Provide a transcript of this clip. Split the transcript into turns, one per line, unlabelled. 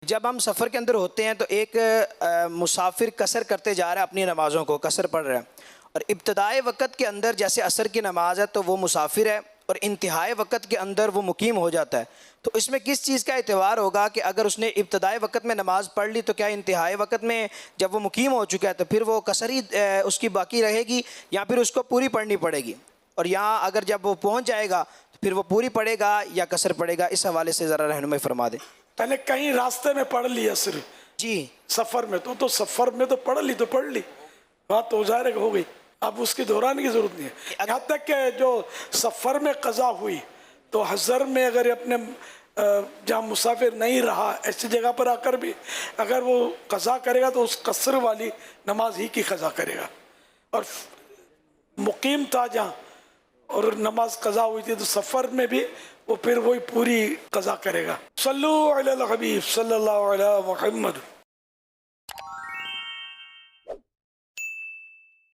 جب ہم سفر کے اندر ہوتے ہیں تو ایک مسافر قصر کرتے جا رہا ہے، اپنی نمازوں کو قصر پڑھ رہا ہے، اور ابتدائی وقت کے اندر جیسے عصر کی نماز ہے تو وہ مسافر ہے، اور انتہائی وقت کے اندر وہ مقیم ہو جاتا ہے. تو اس میں کس چیز کا اعتبار ہوگا کہ اگر اس نے ابتدائی وقت میں نماز پڑھ لی تو کیا انتہائی وقت میں جب وہ مقیم ہو چکا ہے تو پھر وہ قصر ہی اس کی باقی رہے گی، یا پھر اس کو پوری پڑھنی پڑے گی؟ اور یہاں اگر جب وہ پہنچ جائے گا تو پھر وہ پوری پڑھے گا یا قصر پڑھے گا؟ اس حوالے سے ذرا رہنمائی فرما دیں.
پہلے کہیں راستے میں پڑھ لی عصر،
جی
سفر میں تو سفر میں تو پڑھ لی بات تو ظاہر ہو گئی. اب اس کی دہرانے کی ضرورت نہیں ہے. یہاں تک کہ جو سفر میں قضا ہوئی تو حضر میں اگر اپنے جہاں مسافر نہیں رہا ایسی جگہ پر آ کر بھی اگر وہ قضا کرے گا تو اس قصر والی نماز ہی کی قضا کرے گا. اور مقیم تھا جہاں اور نماز قضا ہوئی تھی تو سفر میں بھی وہ پھر وہی پوری قضا کرے گا. صلو علی الحبیب صلی اللہ علیہ محمد.